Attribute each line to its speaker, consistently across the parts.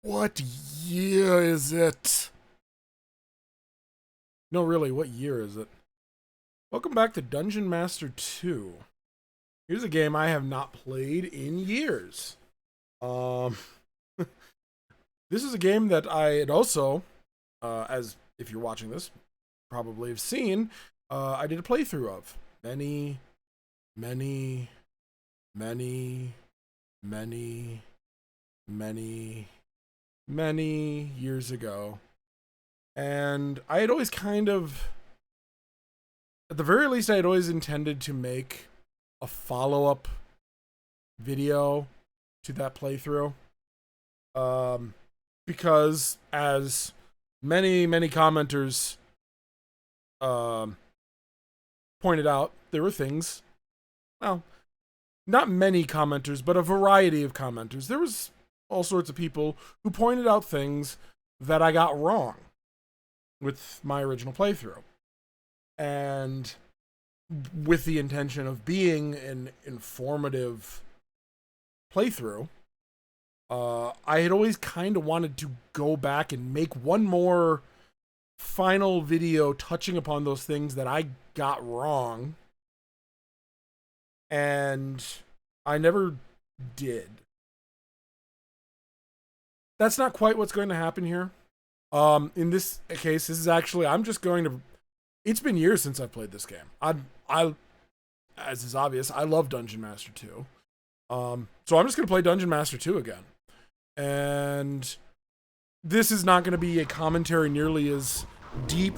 Speaker 1: What year is it? No, really, what year is it? Welcome back to Dungeon Master 2. Here's a game I have not played in years. Um, this is a game that I had also, as if you're watching this, probably have seen, I did a playthrough of many, many, many, many, many, many years ago. And I had always at the very least, I had always intended to make a follow-up video to that playthrough. Because as many commenters pointed out, there were things, well, not many commenters, but a variety of commenters. There was all sorts of people who pointed out things that I got wrong with my original playthrough. And with the intention of being an informative playthrough, I had always kind of wanted to go back and make one more final video touching upon those things that I got wrong. And I never did. That's not quite what's going to happen here. In this case, this is actually, it's been years since I've played this game. I, as is obvious, I love Dungeon Master 2. So I'm just going to play Dungeon Master 2 again. And this is not going to be a commentary nearly as deep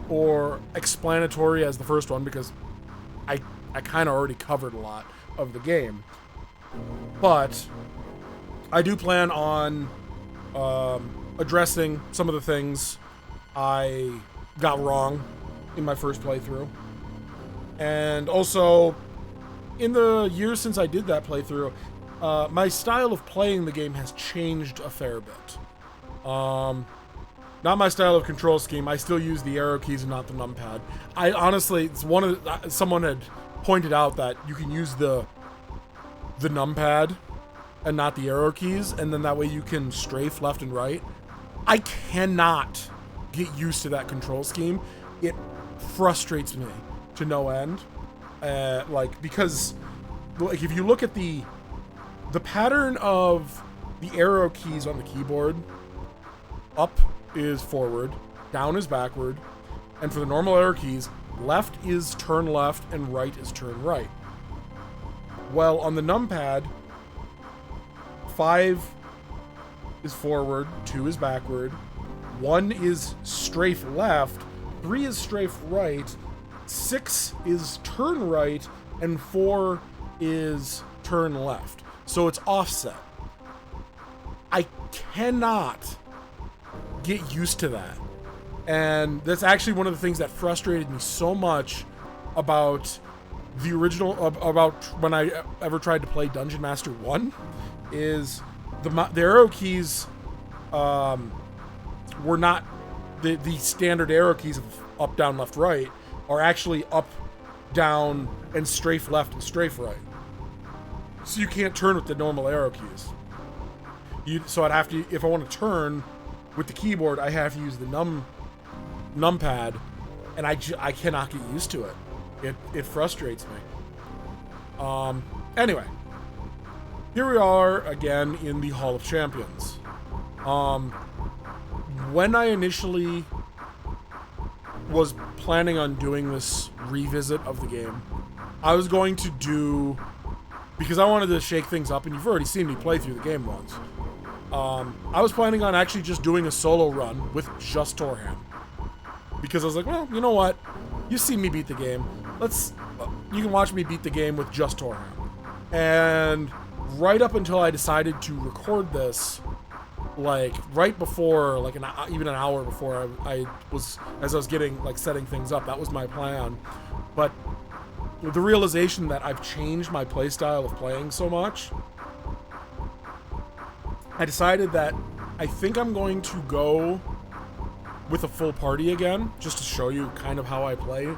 Speaker 1: or explanatory as the first one, because I kind of already covered a lot of the game. But I do plan on addressing some of the things I got wrong in my first playthrough. And also, in the years since I did that playthrough, my style of playing the game has changed a fair bit. Not my style of control scheme. I still use the arrow keys and not the numpad. I honestly, someone had pointed out that you can use the numpad and not the arrow keys, and then that way you can strafe left and right. I cannot get used to that control scheme. It frustrates me to no end. Because if you look at the pattern of the arrow keys on the keyboard, up is forward, down is backward, and for the normal arrow keys, left is turn left and right is turn right. Well, on the numpad, 5 is forward, 2 is backward, 1 is strafe left, 3 is strafe right, 6 is turn right, and 4 is turn left. So it's offset. I cannot get used to that. And that's actually one of the things that frustrated me so much about the original, about when I ever tried to play Dungeon Master 1, is the arrow keys were not the standard arrow keys of up, down, left, right, are actually up, down, and strafe left and strafe right. So you can't turn with the normal arrow keys. So I'd have to, if I want to turn with the keyboard, I have to use the numpad, and I cannot get used to it. It frustrates me. Anyway, here we are again in the Hall of Champions. When I initially was planning on doing this revisit of the game, I was going to do, because I wanted to shake things up, and you've already seen me play through the game once. I was planning on actually just doing a solo run with just Torham. Because I was like, well, you know what? You've seen me beat the game. You can watch me beat the game with just Torham. And right up until I decided to record this, like right before, like even an hour before as I was getting, like, setting things up, that was my plan. But the realization that I've changed my playstyle of playing so much, I decided that I think I'm going to go with a full party again, just to show you kind of how I play,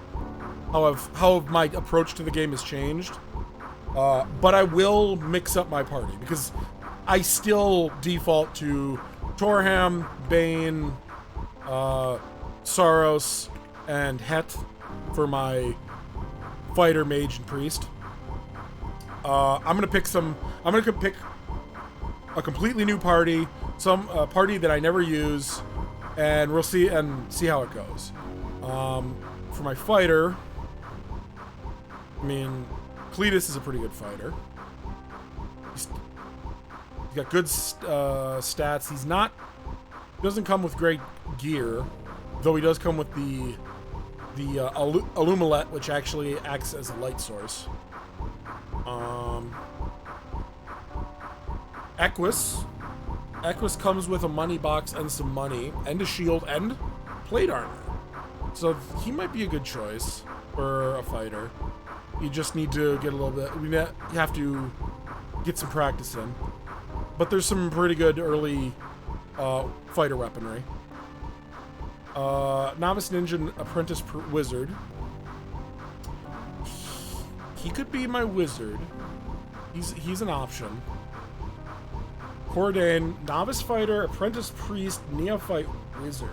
Speaker 1: how my approach to the game has changed. But I will mix up my party, because I still default to Torham, Bane, Saros, and Het for my fighter, mage, and priest. I'm gonna pick a completely new party, some party that I never use, and we'll see how it goes. For my fighter, I mean, Cletus is a pretty good fighter. He's got good stats. He doesn't come with great gear, though he does come with the Illumilet, which actually acts as a light source. Equus comes with a money box and some money, and a shield, and plate armor. So he might be a good choice for a fighter. You just need to get a little bit... You have to get some practice in. But there's some pretty good early fighter weaponry. Novice Ninja, Apprentice Wizard. He could be my wizard. He's an option. Cordain, Novice Fighter, Apprentice Priest, Neophyte Wizard.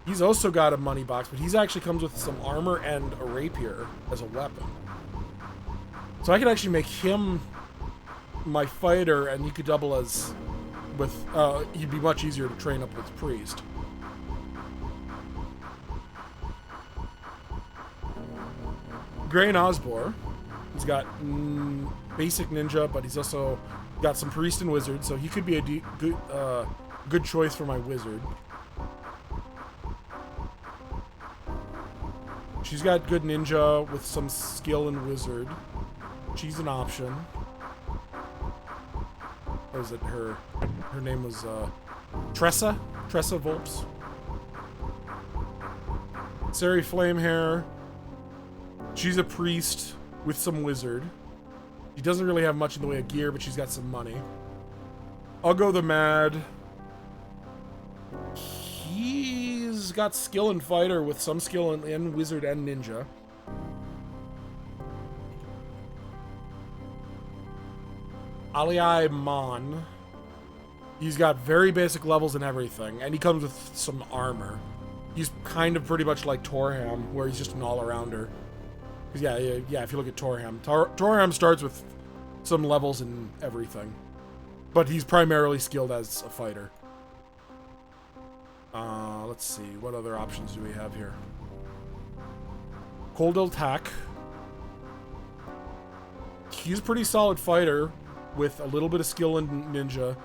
Speaker 1: He's also got a money box, but he's actually comes with some armor and a rapier as a weapon. So I could actually make him my fighter, and he could double as with... he'd be much easier to train up with Priest. Grain Osbor. He's got basic ninja, but he's also got some priest and wizard, so he could be a good choice for my wizard. She's got good ninja with some skill in wizard. She's an option. What was it? Her name was Tressa Volps. Sari Flamehair. She's a priest with some wizard. She doesn't really have much in the way of gear, but she's got some money. I'll go the Mad. He's got skill in fighter with some skill in wizard and ninja. Aliai Mon. He's got very basic levels and everything, and he comes with some armor. He's kind of pretty much like Torham, where he's just an all-arounder. Yeah, if you look at Torham. Torham starts with some levels and everything. But he's primarily skilled as a fighter. Let's see. What other options do we have here? Coldel Tak. He's a pretty solid fighter with a little bit of skill in ninja.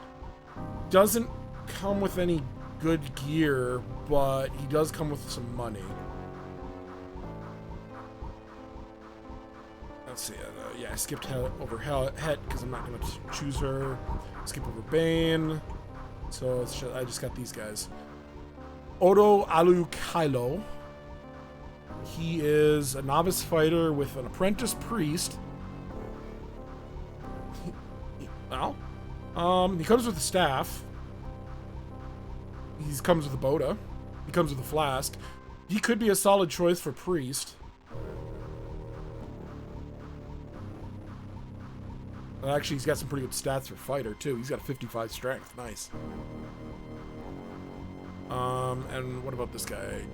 Speaker 1: Doesn't come with any good gear, but he does come with some money. Let's see. I skipped over Het because I'm not going to choose her. Skip over Bane. So I just got these guys. Odo Alu Kylo. He is a novice fighter with an apprentice priest. He comes with a staff. He comes with a Boda. He comes with a flask. He could be a solid choice for priest. Actually, he's got some pretty good stats for fighter, too. He's got a 55 strength. Nice. And what about this guy?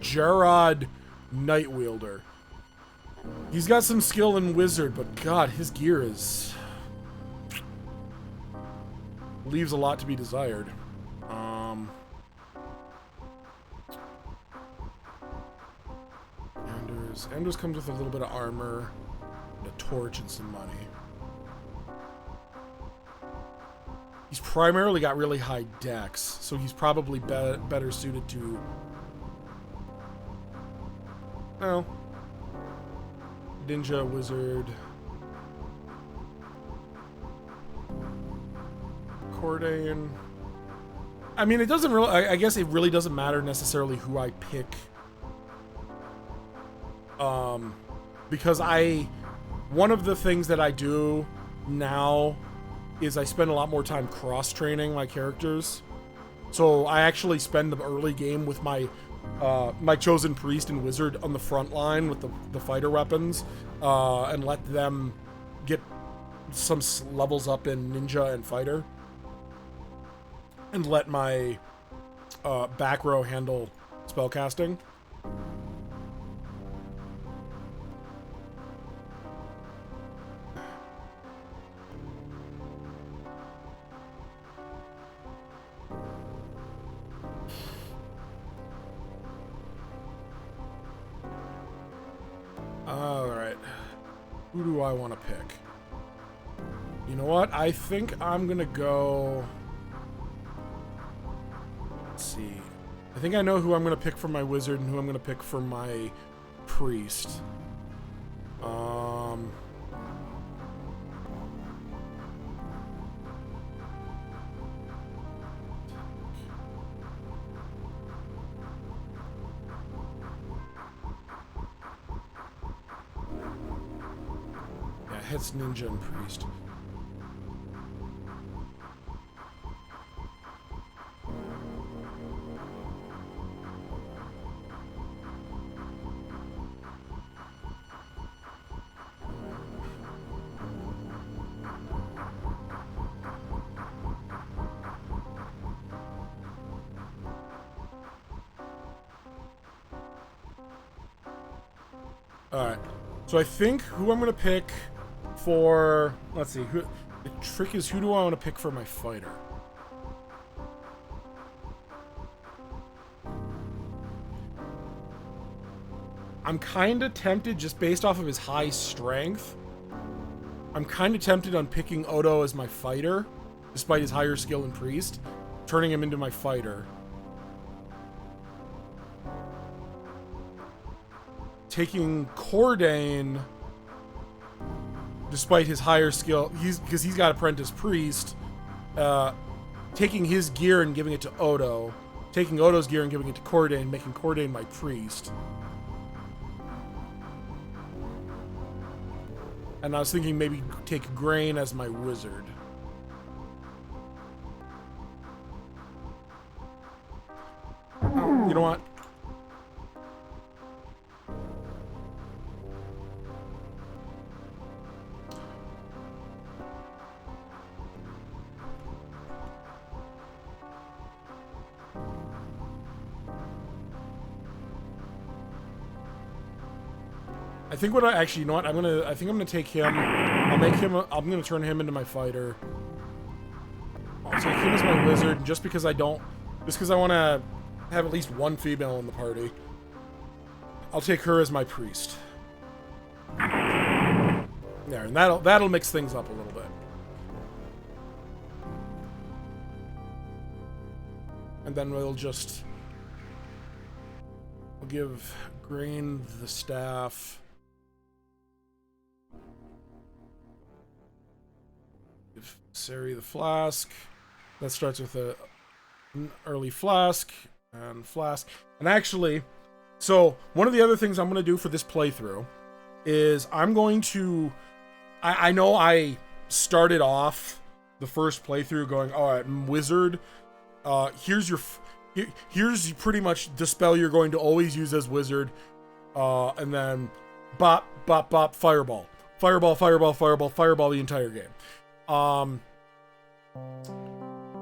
Speaker 1: Gerard Nightwielder. He's got some skill in wizard, but God, his gear leaves a lot to be desired. Anders comes with a little bit of armor, and a torch, and some money. He's primarily got really high dex, so he's probably better suited to... Well... Ninja, wizard... Cordain... I mean, it doesn't really... I guess it really doesn't matter necessarily who I pick. Because one of the things that I do now is I spend a lot more time cross-training my characters. So I actually spend the early game with my my chosen priest and wizard on the front line with the fighter weapons, and let them get some levels up in Ninja and Fighter, and let my back row handle spellcasting. Alright. Who do I want to pick? You know what? I think I'm gonna go... Let's see. I think I know who I'm gonna pick for my wizard and who I'm gonna pick for my priest. Hits ninja and priest. Alright. So I think who I'm gonna pick for, let's see, who, the trick is, who do I want to pick for my fighter? I'm kind of tempted, just based off of his high strength, I'm kind of tempted on picking Odo as my fighter, despite his higher skill in priest, turning him into my fighter. Taking Cordain, despite his higher skill, because he's got apprentice priest, taking his gear and giving it to Odo, taking Odo's gear and giving it to Cordain, making Cordain my priest. And I was thinking maybe take Grain as my wizard. You know what? I think what I actually, you know what? I think I'm gonna take him. I'm gonna turn him into my fighter. I'll take him as my wizard, just because I want to have at least one female in the party. I'll take her as my priest. There, and that'll mix things up a little bit. And then we'll give Grain the staff. Give Sari the flask. That starts with an early flask and flask. And actually, so one of the other things I'm going to do for this playthrough is I'm going to... I know I started off the first playthrough going, all right, wizard, here's pretty much the spell you're going to always use as wizard, and then bop, bop, bop, fireball. Fireball, fireball, fireball, fireball the entire game.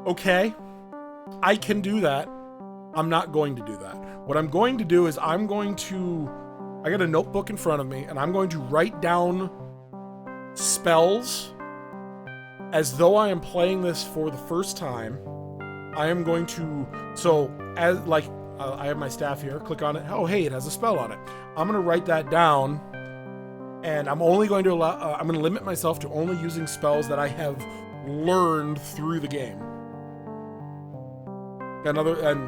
Speaker 1: Okay, I can do that. I'm not going to do that. What I'm going to do is I got a notebook in front of me, and I'm going to write down spells as though I am playing this for the first time. I am going to, I have my staff here, click on it. Oh, hey, it has a spell on it. I'm going to write that down, and I'm only going to I'm going to limit myself to only using spells that I have learned through the game.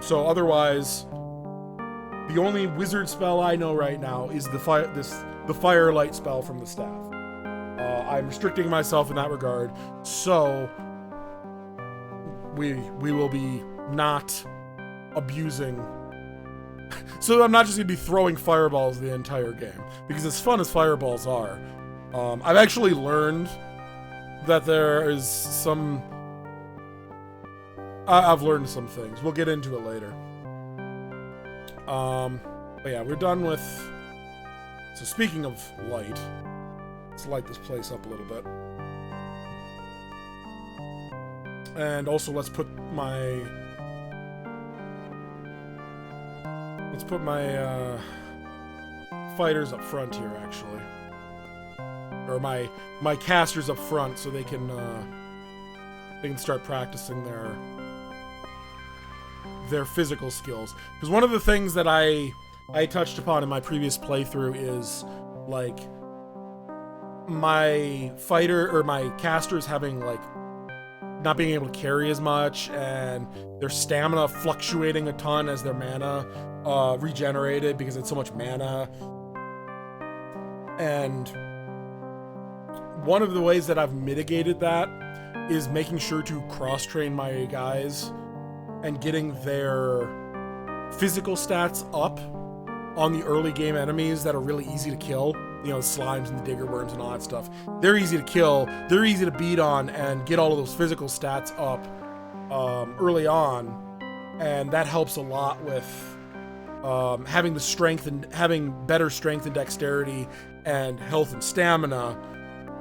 Speaker 1: So otherwise, the only wizard spell I know right now is the firelight spell from the staff. I'm restricting myself in that regard, so we will be not abusing. So I'm not just going to be throwing fireballs the entire game, because as fun as fireballs are, I've actually learned that there is some... I've learned some things. We'll get into it later. But yeah, we're done with... So speaking of light, let's light this place up a little bit. And also let's put my fighters up front here, actually. Or my casters up front, so they can start practicing their physical skills. Because one of the things that I touched upon in my previous playthrough is like my fighter or my casters having like not being able to carry as much, and their stamina fluctuating a ton as their mana regenerated because it's so much mana. And one of the ways that I've mitigated that is making sure to cross-train my guys and getting their physical stats up on the early game enemies that are really easy to kill. You know, the slimes and the digger worms and all that stuff. They're easy to kill, they're easy to beat on, and get all of those physical stats up early on. And that helps a lot with having the strength and having better strength and dexterity and health and stamina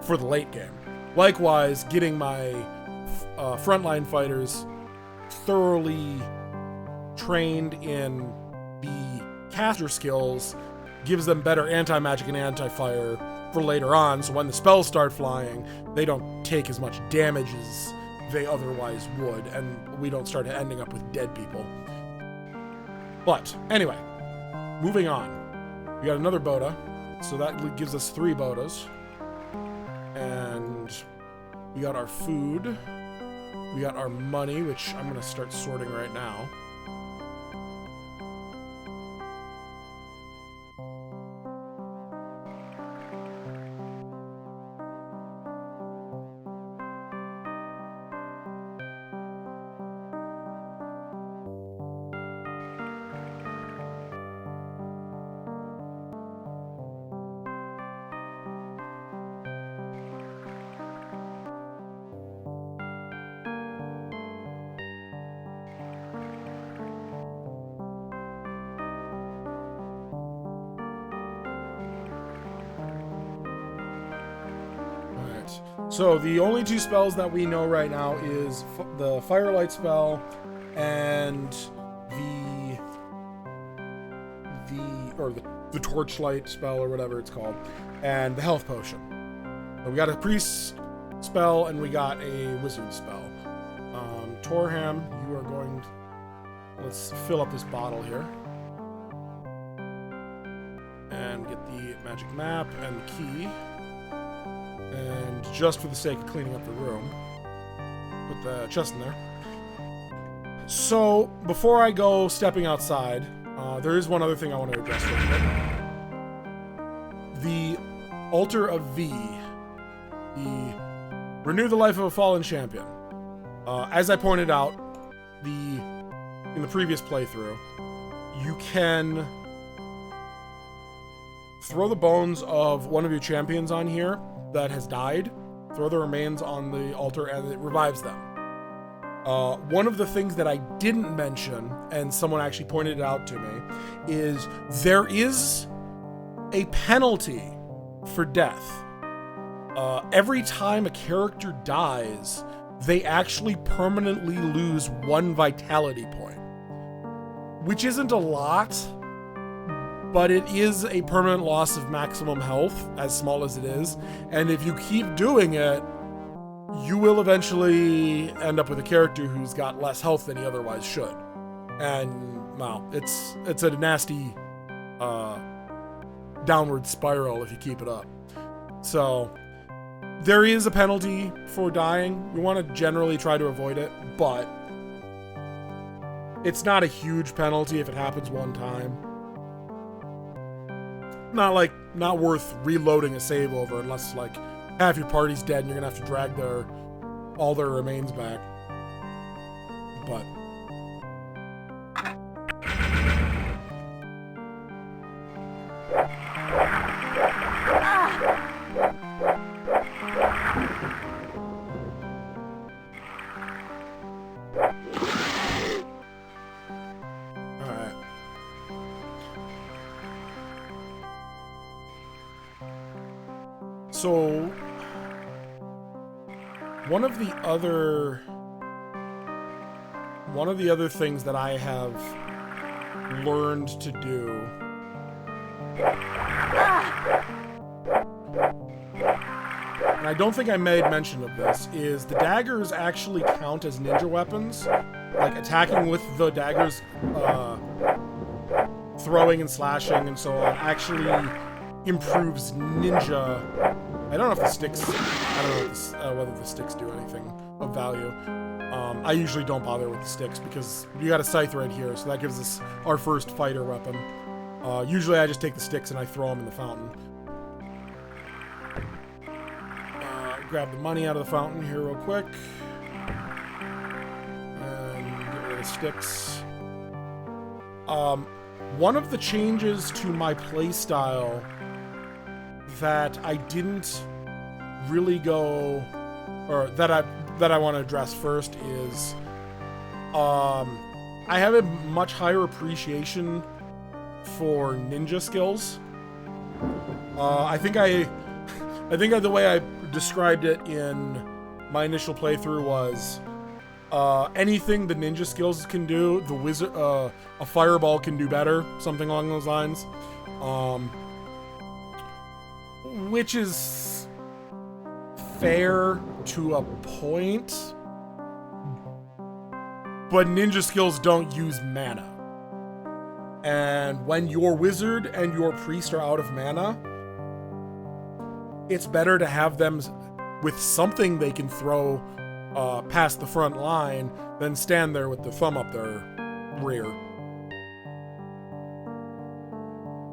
Speaker 1: for the late game. Likewise, getting my frontline fighters thoroughly trained in the caster skills gives them better anti-magic and anti-fire for later on, so when the spells start flying, they don't take as much damage as they otherwise would, and we don't start ending up with dead people. But, anyway, moving on. We got another Boda, so that gives us 3 Bodas. And we got our food. We got our money, which I'm going to start sorting right now. So the only 2 spells that we know right now is the Firelight spell and the Torchlight spell, or whatever it's called, and the Health Potion. So we got a Priest spell and we got a Wizard spell. Torham, you are going to... Let's fill up this bottle here. And get the magic map and the key. And just for the sake of cleaning up the room, put the chest in there. So, before I go stepping outside, there is one other thing I want to address real quick. The Altar of V, the Renew the Life of a Fallen Champion. As I pointed out in the previous playthrough, you can throw the bones of one of your champions on here that has died, throw the remains on the altar, and it revives them. One of the things that I didn't mention, and someone actually pointed it out to me, is there is a penalty for death. Every time a character dies, they actually permanently lose 1 vitality point, which isn't a lot, but it is a permanent loss of maximum health, as small as it is. And if you keep doing it, you will eventually end up with a character who's got less health than he otherwise should. And, well, it's a nasty downward spiral if you keep it up. So, there is a penalty for dying. We want to generally try to avoid it, but it's not a huge penalty if it happens one time. Not worth reloading a save over unless like half your party's dead and you're gonna have to drag all their remains back. But so one of the other one of the other things that I have learned to do and I don't think I made mention of this, is the daggers actually count as ninja weapons. Like, attacking with the daggers, throwing and slashing and so on, actually improves ninja. I don't know if the sticks, I don't know if this, whether the sticks do anything of value. I usually don't bother with the sticks because you got a scythe right here, so that gives us our first fighter weapon. Usually I just take the sticks and I throw them in the fountain. Grab the money out of the fountain here real quick. And get rid of the sticks. One of the changes to my playstyle that I didn't really go, or that I want to address first is, I have a much higher appreciation for ninja skills. I think the way I described it in my initial playthrough was, anything the ninja skills can do, the wizard, a fireball can do better, something along those lines. Which is fair to a point, but ninja skills don't use mana. And when your wizard and your priest are out of mana, it's better to have them with something they can throw past the front line than stand there with the thumb up their rear,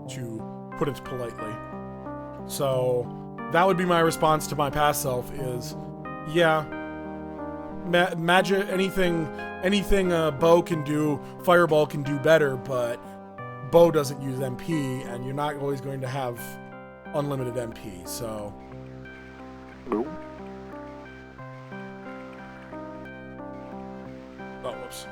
Speaker 1: to put it politely. So that would be my response to my past self is, yeah, magic, anything bow can do, fireball can do better, but bow doesn't use MP, and you're not always going to have unlimited MP, so...
Speaker 2: Nope.
Speaker 1: Oh, whoops.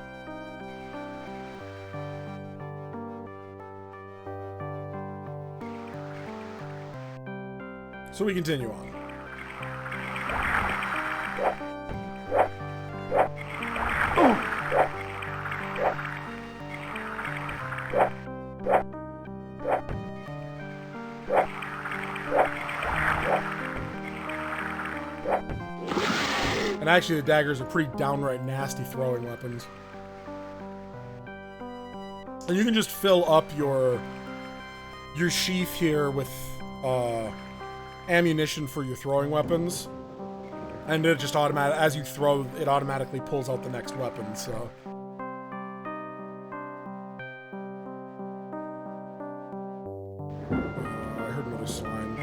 Speaker 1: So we continue on. And actually, the daggers are pretty downright nasty throwing weapons. And you can just fill up your sheath here with ammunition for your throwing weapons, and it just as you throw, it automatically pulls out the next weapon. So. I heard another slime.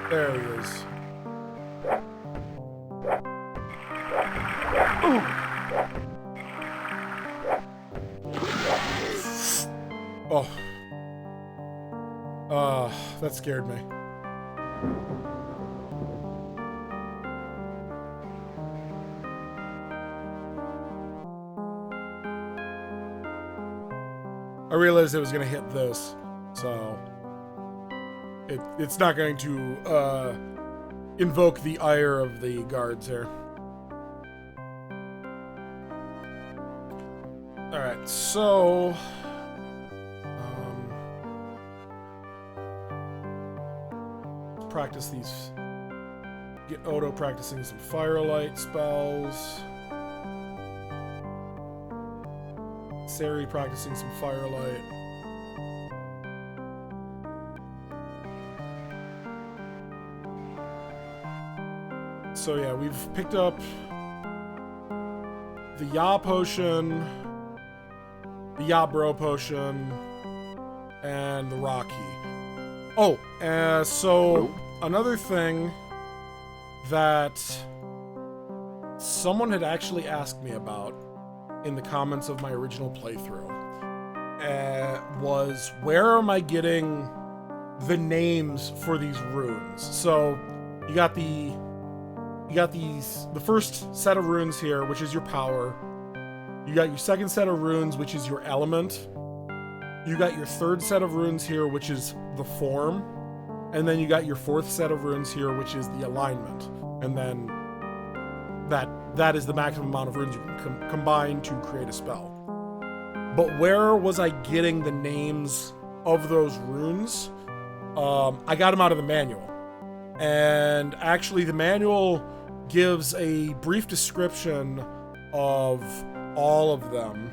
Speaker 1: There he is. Oh. That scared me. I realized it was going to hit this, so it's not going to invoke the ire of the guards here. Alright, so... practice these. Get Odo practicing some firelight spells. Sari practicing some firelight. So yeah, we've picked up the Ya potion, the Ya Bro potion, and the Rocky. Oh, so another thing that someone had actually asked me about in the comments of my original playthrough was, where am I getting the names for these runes? So you got the first set of runes here, which is your power. You got your second set of runes, which is your element. You got your third set of runes here, which is the form. And then you got your fourth set of runes here, which is the alignment. And then that is the maximum amount of runes you can combine to create a spell. But where was I getting the names of those runes? I got them out of the manual. And actually, the manual gives a brief description of all of them.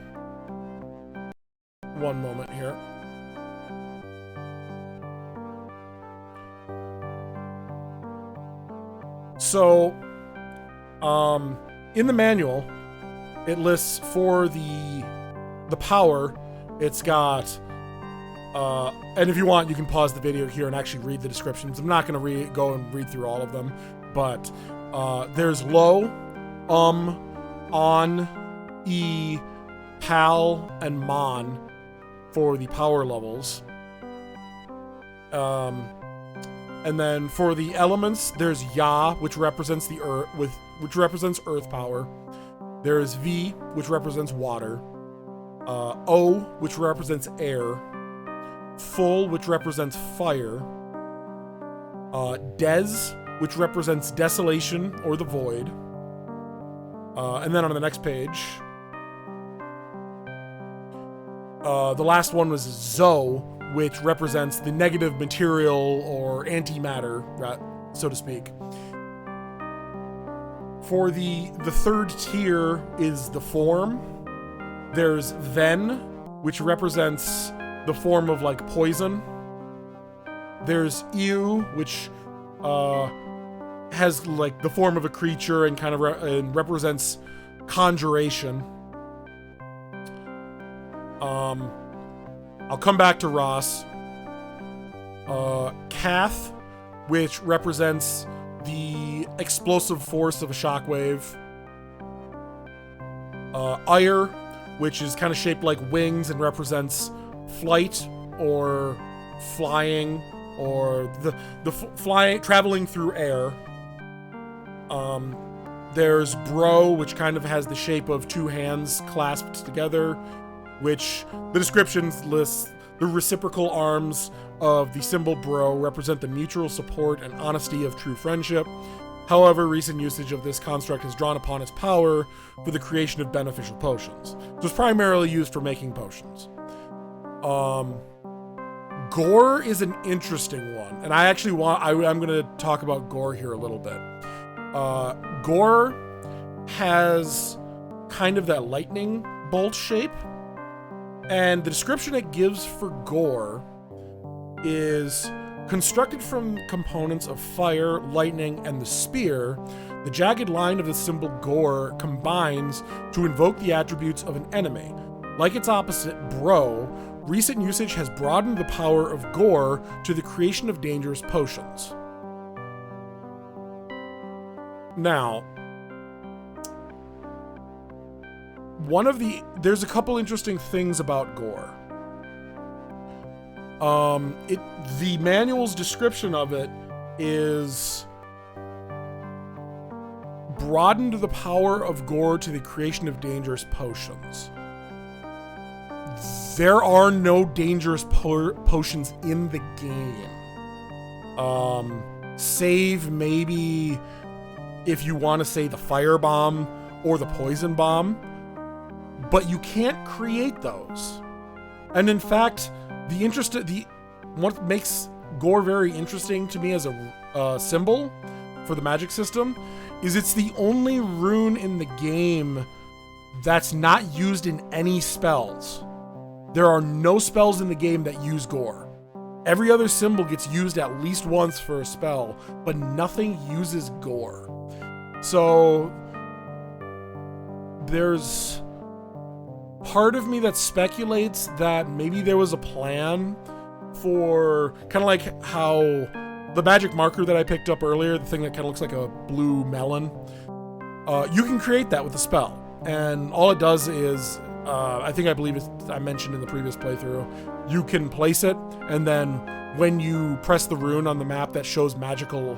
Speaker 1: One moment here. So, in the manual, it lists for the power, it's got, and if you want, you can pause the video here and actually read the descriptions. I'm not going to go and read through all of them, but there's low, on, E, pal, and mon for the power levels. And then for the elements, there's Ya, which represents the earth, which represents earth power. There's V, which represents water. O, which represents air. Full, which represents fire. Des, which represents desolation or the void. And then on the next page, the last one was Zo, which represents the negative material or antimatter, so to speak. For the third tier is the form. There's Ven, which represents the form of like poison. There's Ew, which has like the form of a creature and kind of represents conjuration. I'll come back to Ross. Kath, which represents the explosive force of a shockwave. Ire, which is kind of shaped like wings and represents flight or flying or the flying, traveling through air. There's Bro, which kind of has the shape of two hands clasped together, which the descriptions lists the reciprocal arms of the symbol Bro represent the mutual support and honesty of true friendship. However, recent usage of this construct has drawn upon its power for the creation of beneficial potions. So it's primarily used for making potions. Gore is an interesting one, and I actually I'm going to talk about Gore here a little bit. Gore has kind of that lightning bolt shape, and the description it gives for Gore is constructed from components of fire, lightning, and the spear. The jagged line of the symbol Gore combines to invoke the attributes of an enemy. Like its opposite, Bro, recent usage has broadened the power of Gore to the creation of dangerous potions. Now, there's a couple interesting things about Gore. The manual's description of it is broadened the power of Gore to the creation of dangerous potions. There are no dangerous potions in the game. Save maybe if you want to say the fire bomb or the poison bomb, but you can't create those. And in fact, what makes Gore very interesting to me as a symbol for the magic system is it's the only rune in the game that's not used in any spells. There are no spells in the game that use Gore. Every other symbol gets used at least once for a spell, but nothing uses Gore. So there's part of me that speculates that maybe there was a plan for kind of like how the magic marker that I picked up earlier, the thing that kind of looks like a blue melon, you can create that with a spell. And all it does is, I believe I mentioned in the previous playthrough, you can place it, and then when you press the rune on the map that shows magical,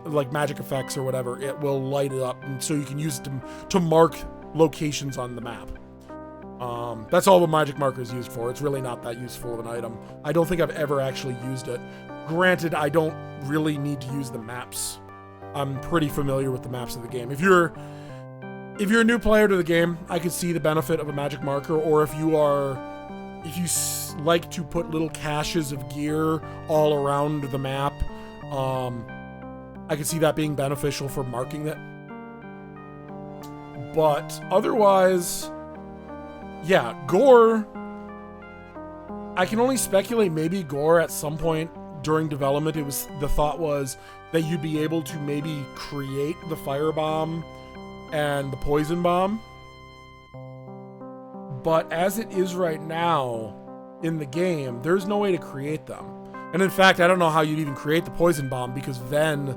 Speaker 1: like magic effects or whatever, it will light it up, and so you can use it to mark locations on the map. That's all the magic marker is used for. It's really not that useful of an item. I don't think I've ever actually used it. Granted, I don't really need to use the maps. I'm pretty familiar with the maps of the game. If you're if you're a new player to the game, I could see the benefit of a magic marker, or if you like to put little caches of gear all around the map, I could see that being beneficial for marking that. But otherwise, yeah, gore, I can only speculate maybe gore at some point during development. The thought was that you'd be able to maybe create the firebomb and the poison bomb. But as it is right now in the game, there's no way to create them. And in fact, I don't know how you'd even create the poison bomb, because Ven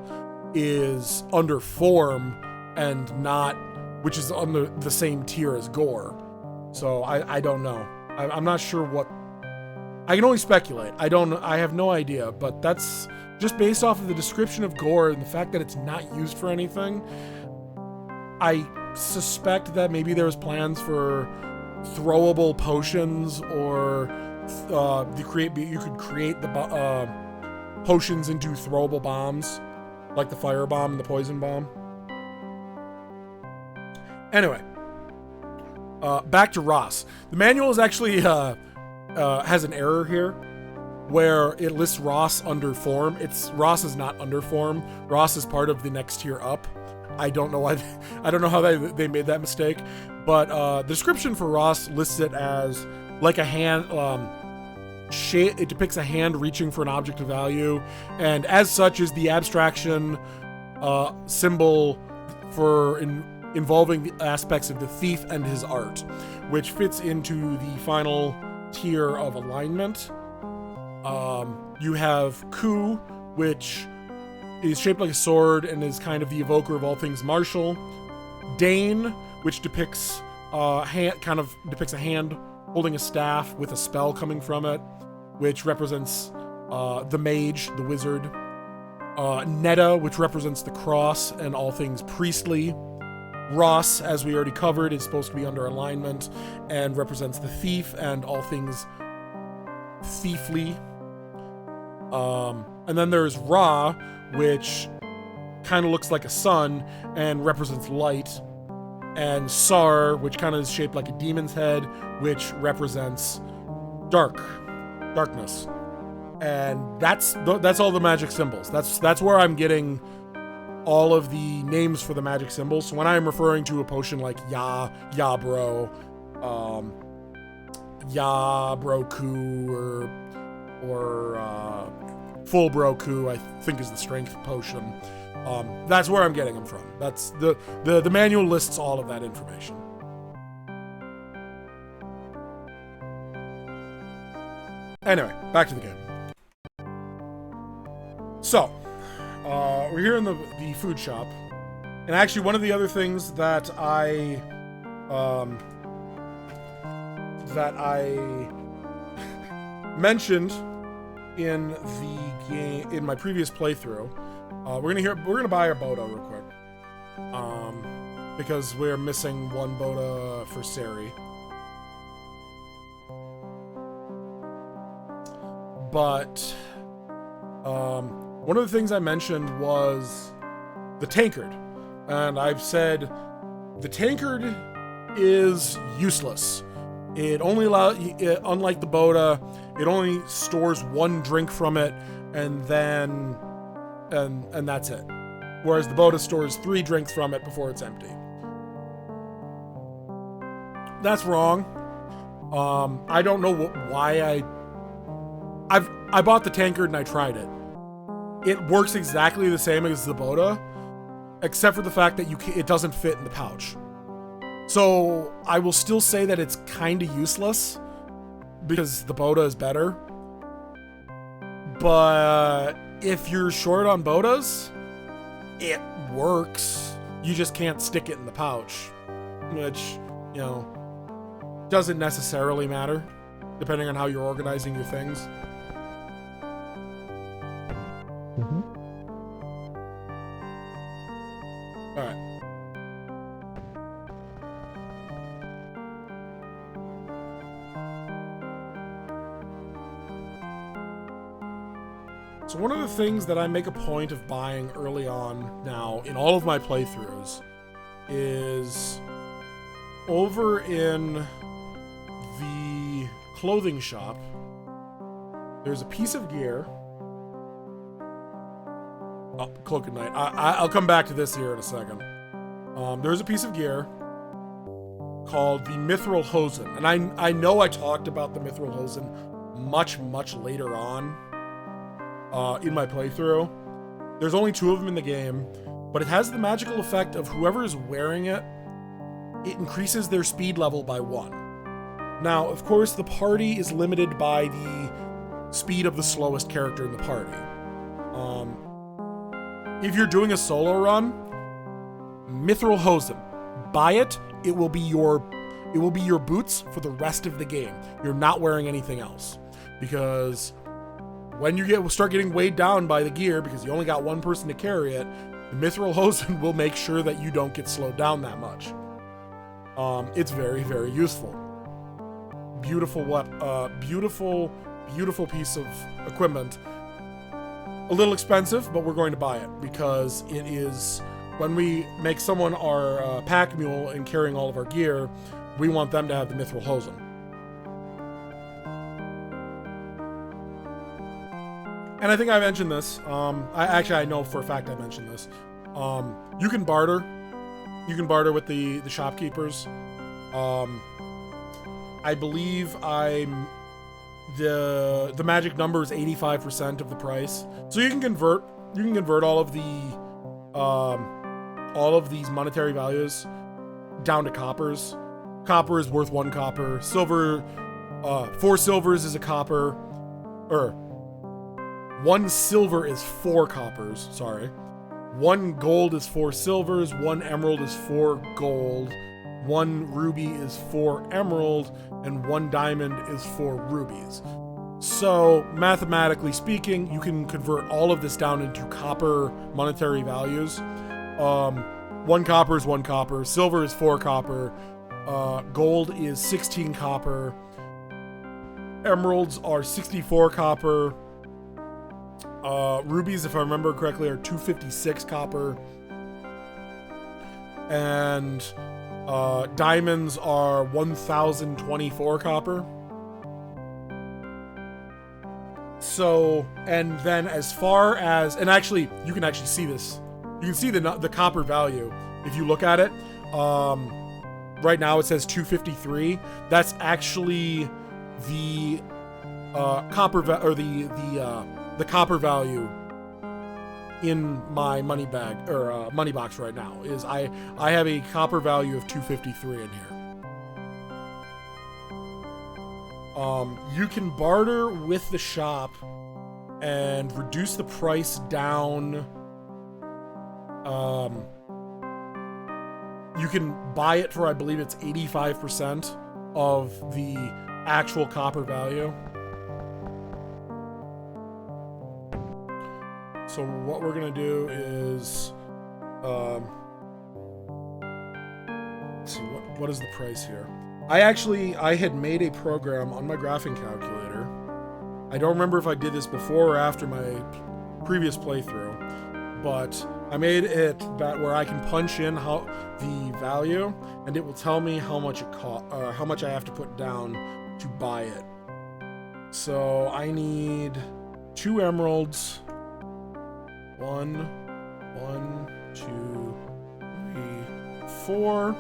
Speaker 1: is under form and not, which is under the same tier as gore. So I don't know. I'm not sure what. I can only speculate. I have no idea, but that's just based off of the description of gore and the fact that it's not used for anything. I suspect that maybe there's plans for throwable potions, or you could create the potions into throwable bombs, like the fire bomb and the poison bomb. Anyway, back to Ross. The manual is actually has an error here, where it lists Ross under form. Ross is not under form. Ross is part of the next tier up. I don't know why. I don't know how they made that mistake, but the description for Ross lists it as like a hand. It depicts a hand reaching for an object of value, and as such is the abstraction symbol for involving the aspects of the thief and his art, which fits into the final tier of alignment. You have Ku, which is shaped like a sword and is kind of the evoker of all things martial. Dane, which depicts a hand holding a staff with a spell coming from it, which represents the mage, the wizard. Netta, which represents the cross and all things priestly. Ross, as we already covered, is supposed to be under alignment and represents the thief and all things thiefly. And then there's Ra, which kind of looks like a sun and represents light. And Sar, which kind of is shaped like a demon's head, which represents darkness. And that's all the magic symbols. That's where I'm getting all of the names for the magic symbols. So when I'm referring to a potion like Ya Bro, Ya Broku, or Full Broku, I think is the strength potion. That's where I'm getting them from. That's the manual lists all of that information. Anyway, back to the game. So, we're here in the food shop, and actually one of the other things that I mentioned in the game in my previous playthrough, we're gonna buy our Boda real quick, because we're missing one Boda for Sari. But one of the things I mentioned was the tankard, and I've said the tankard is useless. It only unlike the Boda, it only stores one drink from it, and then and that's it. Whereas the Boda stores 3 drinks from it before it's empty. That's wrong. I don't know why I bought the tankard and I tried it. It works exactly the same as the Boda, except for the fact that it doesn't fit in the pouch. So I will still say that it's kind of useless because the Boda is better. But if you're short on Bodas, it works. You just can't stick it in the pouch, which, doesn't necessarily matter, depending on how you're organizing your things. All right. So one of the things that I make a point of buying early on now in all of my playthroughs is over in the clothing shop, there's a piece of gear. Oh, Cloak of Night. I'll come back to this here in a second. There's a piece of gear called the Mithril Hosen. And I know I talked about the Mithril Hosen much, much later on in my playthrough. There's only 2 of them in the game, but it has the magical effect of whoever is wearing it, it increases their speed level by 1. Now, of course, the party is limited by the speed of the slowest character in the party. If you're doing a solo run, Mithril Hosen, buy it. It will be your boots for the rest of the game. You're not wearing anything else, because when you start getting weighed down by the gear, because you only got 1 person to carry it, the Mithril Hosen will make sure that you don't get slowed down that much. It's very, very useful. Beautiful piece of equipment. A little expensive, but we're going to buy it because it is, when we make someone our pack mule and carrying all of our gear, we want them to have the Mithril Hosen. And I think I mentioned this. I know for a fact I mentioned this. You can barter. You can barter with the shopkeepers. I believe the magic number is 85% of the price, so you can convert all of these monetary values down to coppers. Copper is worth 1 copper. Silver, 4 silvers is a copper, or 1 silver is 4 coppers. Sorry, 1 gold is 4 silvers. 1 emerald is 4 gold. 1 ruby is 4 emerald, and 1 diamond is 4 rubies. So, mathematically speaking, you can convert all of this down into copper monetary values. 1 copper is 1 copper, silver is 4 copper, gold is 16 copper, emeralds are 64 copper, rubies, if I remember correctly, are 256 copper, and diamonds are 1024 copper. So, and then as far as, and actually, you can actually see this. You can see the copper value if you look at it. Right now it says 253. That's actually the copper the copper value in my money bag, or money box right now. Is I have a copper value of 253 in here. You can barter with the shop and reduce the price down. You can buy it for, I believe it's 85% of the actual copper value. So what we're gonna do is, let's see, what is the price here? I had made a program on my graphing calculator. I don't remember if I did this before or after my previous playthrough, but I made it that where I can punch in the value, and it will tell me how much it how much I have to put down to buy it. So I need 2 emeralds. 1, 2, 3, 4.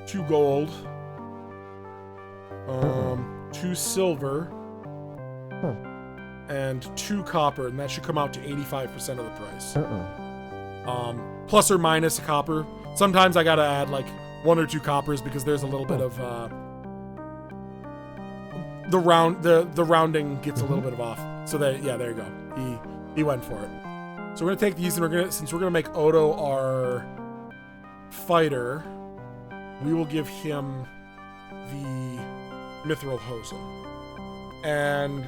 Speaker 1: 2 gold. 2 silver. And 2 copper, and that should come out to 85% of the price. Plus or minus a copper. Sometimes I gotta add like 1 or 2 coppers because there's a little bit of the rounding gets a little bit of off. So that, yeah, there you go. He went for it. So we're gonna take these, and since we're gonna make Odo our fighter, we will give him the Mithril Hosen. And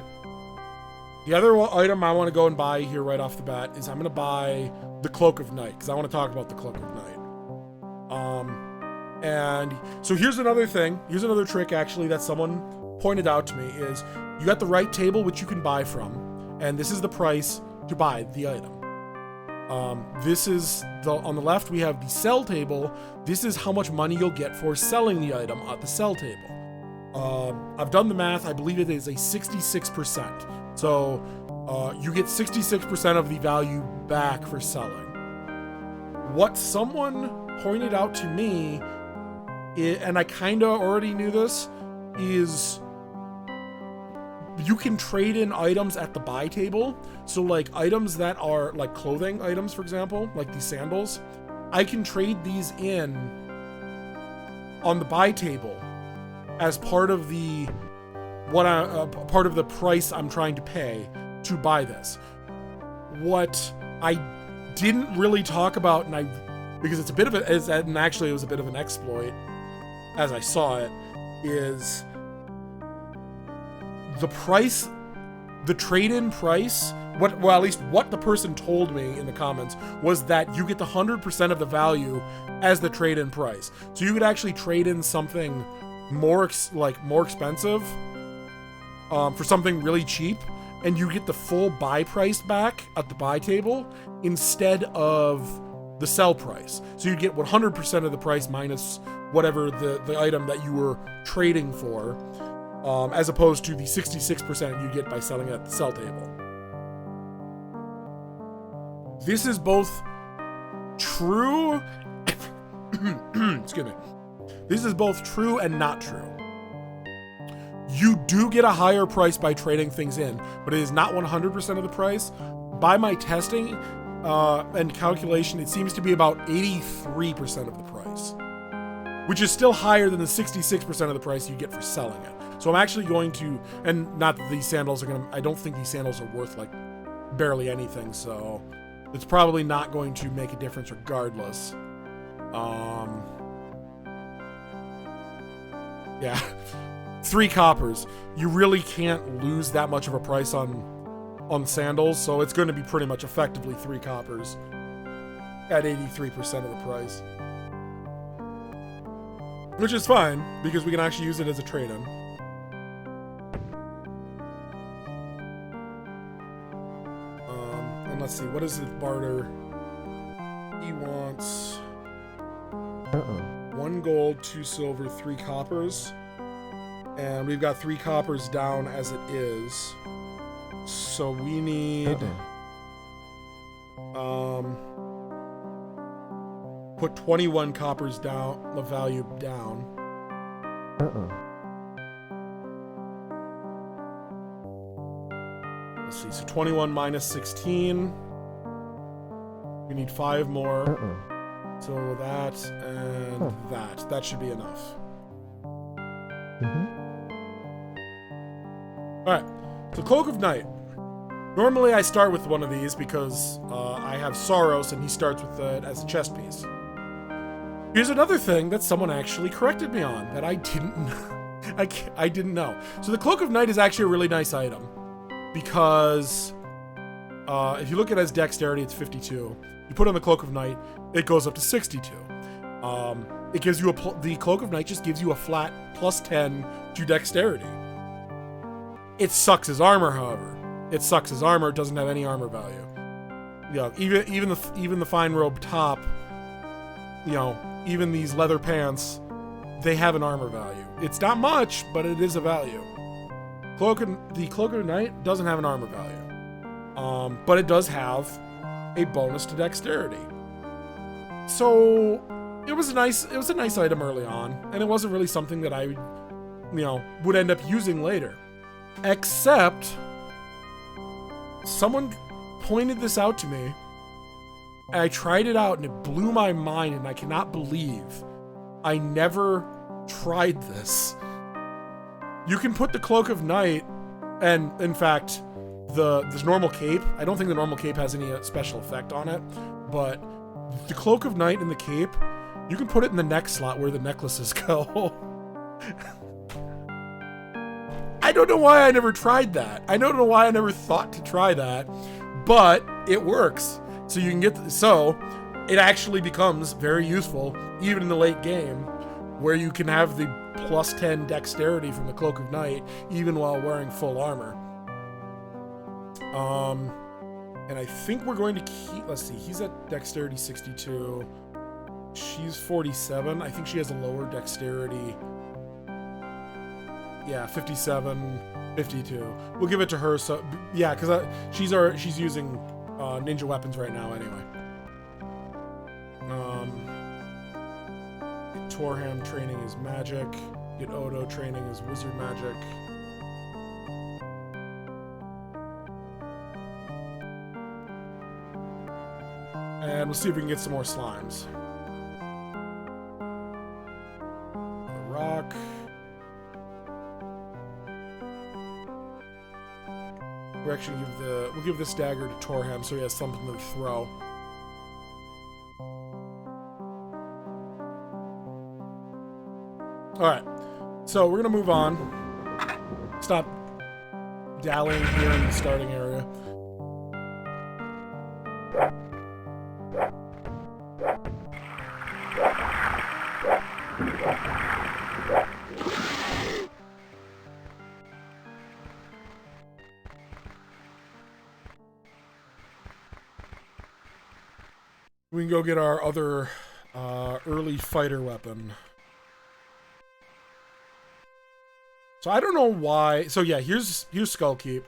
Speaker 1: the other item I want to go and buy here right off the bat is I'm going to buy the Cloak of Night, because I want to talk about the Cloak of Night. And so here's another thing. Here's another trick, actually, that someone pointed out to me is you got the right table, which you can buy from, and this is the price to buy the item. This is on the left, we have the sell table. This is how much money you'll get for selling the item at the sell table. I've done the math. I believe it is a 66%. So you get 66% of the value back for selling. What someone pointed out to me, and I kind of already knew this, is you can trade in items at the buy table. So like items that are like clothing items, for example, like these sandals, I can trade these in on the buy table as part of the part of the price I'm trying to pay to buy this. What I didn't really talk about, because it's a bit of and actually it was a bit of an exploit as I saw it, is the price, the trade-in price, at least what the person told me in the comments, was that you get the 100% of the value as the trade-in price. So you could actually trade in something more expensive for something really cheap, and you get the full buy price back at the buy table instead of the sell price. So you get 100% of the price minus whatever the item that you were trading for, as opposed to the 66% you get by selling at the sell table. This is both true excuse me. This is both true and not true. You do get a higher price by trading things in, but it is not 100% of the price. By my testing and calculation, it seems to be about 83% of the price, which is still higher than the 66% of the price you get for selling it. So I'm actually going to, and not that these sandals are I don't think these sandals are worth like barely anything, so it's probably not going to make a difference regardless. Yeah, 3 coppers. You really can't lose that much of a price on sandals, so it's going to be pretty much effectively 3 coppers at 83% of the price. Which is fine, because we can actually use it as a trade-in. And let's see, what is it barter? He wants 1 gold, 2 silver, 3 coppers. And we've got 3 coppers down as it is. So we need put 21 coppers down, the value down. Let's see, so 21 minus 16. We need 5 more. So that and that should be enough. Alright, so Cloak of Night. Normally I start with one of these because I have Soros and he starts with it as a chest piece. Here's another thing that someone actually corrected me on that I didn't I didn't know. So the Cloak of Night is actually a really nice item because if you look at it as dexterity, it's 52. You put on the Cloak of Night, it goes up to 62. It gives you the Cloak of Night just gives you a flat plus 10 to dexterity. It sucks as armor, however. It sucks as armor. It doesn't have any armor value. You know, even the fine robe top, you know, even these leather pants, they have an armor value. It's not much, but it is a value. The Cloak of Night doesn't have an armor value, but it does have a bonus to dexterity. So it was a nice item early on, and it wasn't really something that I, would end up using later. Except someone pointed this out to me, and I tried it out, and it blew my mind, and I cannot believe I never tried this. You can put the Cloak of Night, and in fact, this normal cape, I don't think the normal cape has any special effect on it, but the Cloak of Night and the cape, you can put it in the neck slot where the necklaces go. I don't know why I never tried that. I don't know why I never thought to try that, but it works. So you can it actually becomes very useful, even in the late game, where you can have the plus 10 dexterity from the Cloak of Night, even while wearing full armor. And I think we're going to keep... Let's see. He's at dexterity 62. She's 47. I think she has a lower dexterity. Yeah, 57, 52. We'll give it to her. So yeah, because she's using ninja weapons right now anyway. Torham training is magic. Get Odo training is wizard magic. And we'll see if we can get some more slimes. Rock. We'll actually give this dagger to Torham so he has something to throw. Alright. So we're gonna move on. Stop dallying here in the starting area. We can go get our other early fighter weapon. So I don't know why. So yeah, here's Skull Keep.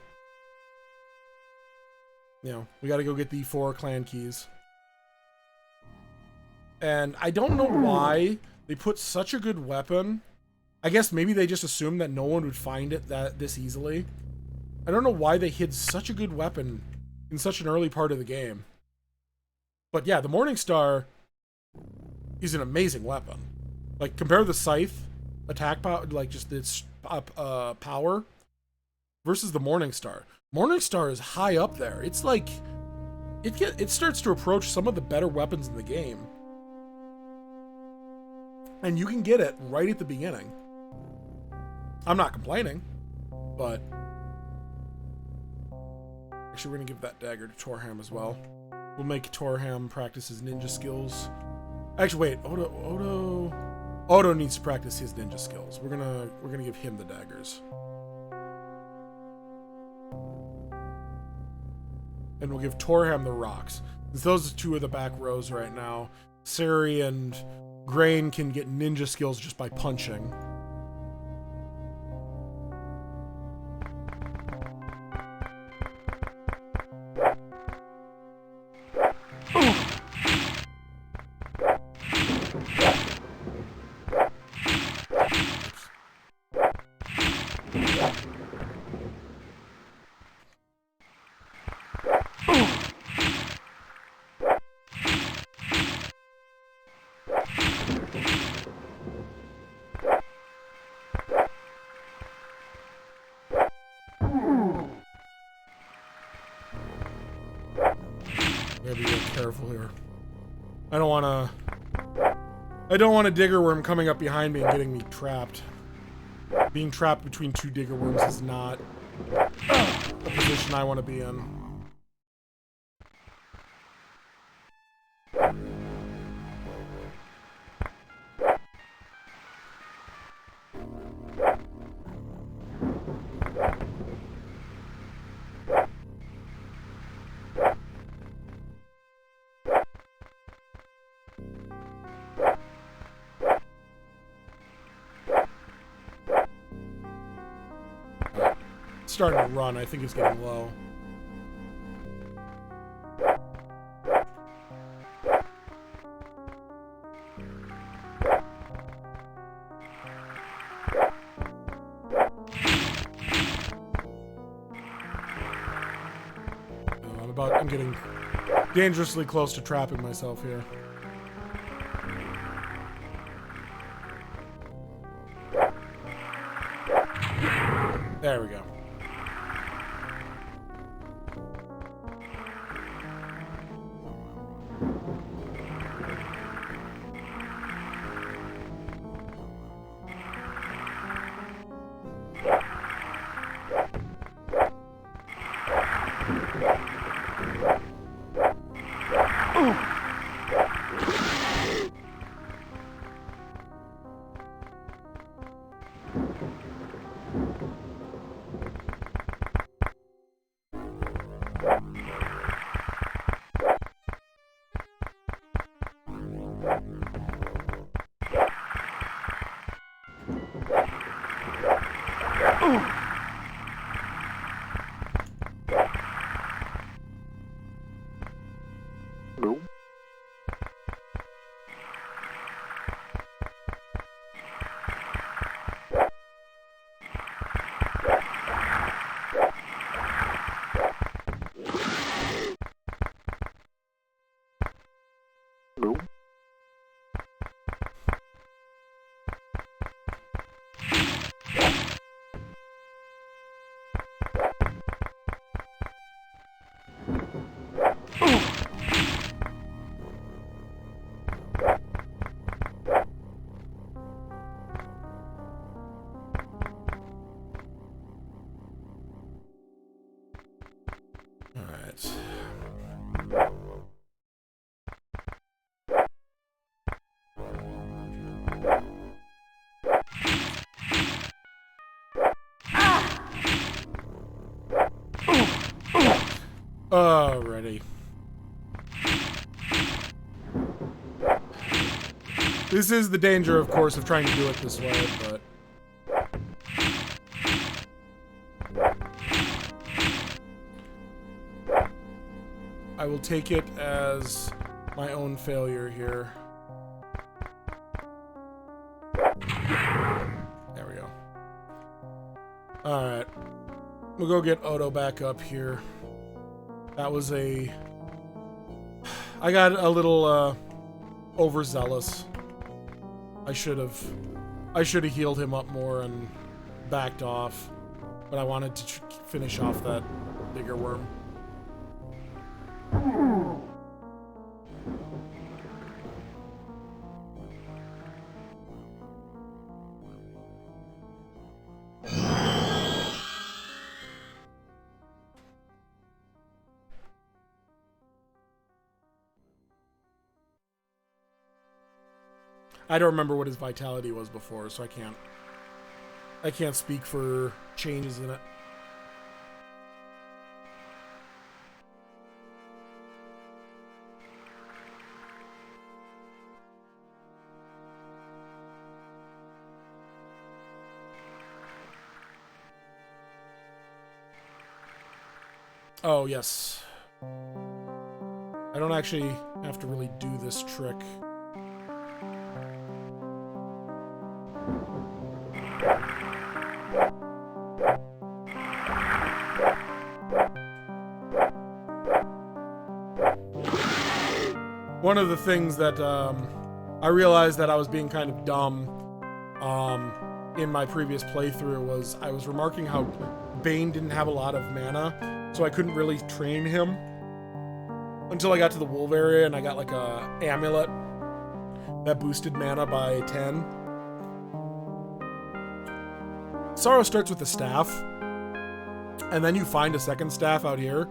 Speaker 1: You know, we got to go get the 4 clan keys. And I don't know why they put such a good weapon. I guess maybe they just assumed that no one would find it this easily. I don't know why they hid such a good weapon in such an early part of the game. But yeah, the Morningstar is an amazing weapon. Like, compare the Scythe attack power, like just its power, versus the Morningstar. Morningstar is high up there. It's like, it starts to approach some of the better weapons in the game. And you can get it right at the beginning. I'm not complaining, but... Actually, we're going to give that dagger to Torham as well. We'll make Torham practice his ninja skills. Actually, wait, Odo needs to practice his ninja skills. We're gonna give him the daggers. And we'll give Torham the rocks. Since those are 2 of the back rows right now, Sari and Grain can get ninja skills just by punching. Gotta be real careful here. I don't want a digger worm coming up behind me and getting me trapped. Being trapped between 2 digger worms is not a position I want to be in. Starting to run. I think it's getting low. I'm getting dangerously close to trapping myself here. There we go.
Speaker 2: Nope. Nope.
Speaker 1: Alright. Alrighty. This is the danger, of course, of trying to do it this way, but... I will take it as my own failure here. There we go. Alright. We'll go get Odo back up here. That was a... I got a little, overzealous. I should have healed him up more and backed off. But I wanted to finish off that bigger worm. I don't remember what his vitality was before, so I can't speak for changes in it. Oh, yes. I don't actually have to really do this trick. One of the things that I realized that I was being kind of dumb in my previous playthrough was I was remarking how Bane didn't have a lot of mana, so I couldn't really train him until I got to the wolf area and I got like a amulet that boosted mana by 10. Sorrow starts with the staff, and then you find a second staff out here.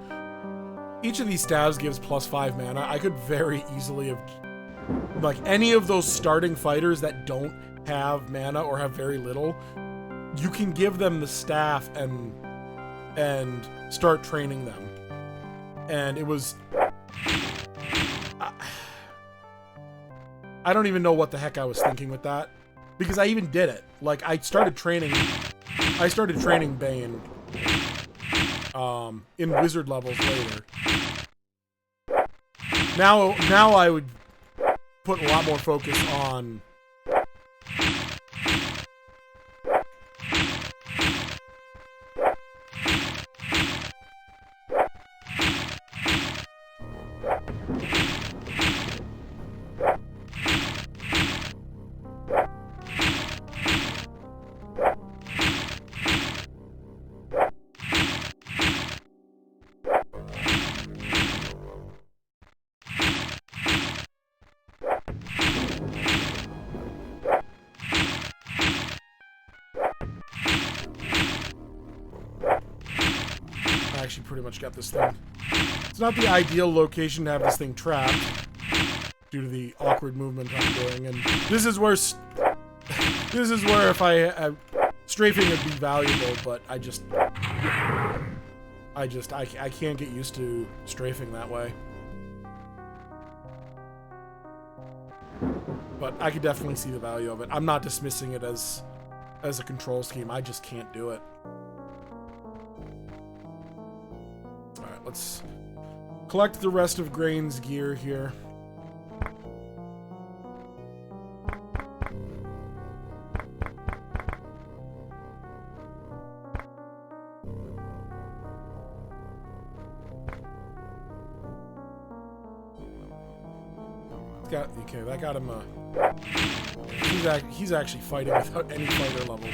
Speaker 1: Each of these staves gives +5 mana. I could very easily have... Like, any of those starting fighters that don't have mana or have very little, you can give them the staff and start training them. And it was... I don't even know what the heck I was thinking with that. Because I even did it. Like, I started training Bane in wizard levels later. Now I would put a lot more focus on pretty much got this thing. It's not the ideal location to have this thing trapped due to the awkward movement I'm doing, and this is where if I strafing would be valuable, but I can't get used to strafing that way. But I could definitely see the value of it. I'm not dismissing it as as a control scheme. I just can't do it. Alright, let's collect the rest of Grain's gear here. Okay, that got him he's actually fighting without any fighter level.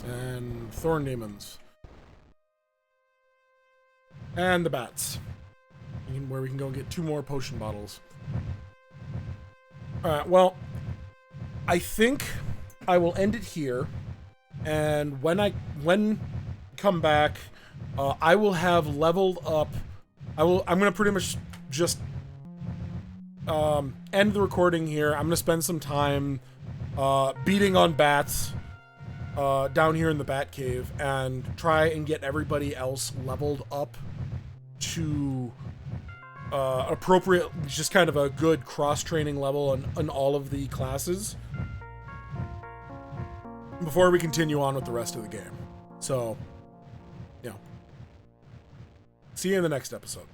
Speaker 1: And Thorn Demons. And the Bats. Where we can go and get 2 more potion bottles. Alright, well, I think I will end it here. And when come back, I will have leveled up. I'm gonna pretty much just end the recording here. I'm gonna spend some time beating on bats down here in the Bat Cave and try and get everybody else leveled up to appropriate, just kind of a good cross-training level on all of the classes before we continue on with the rest of the game. So, yeah. See you in the next episode.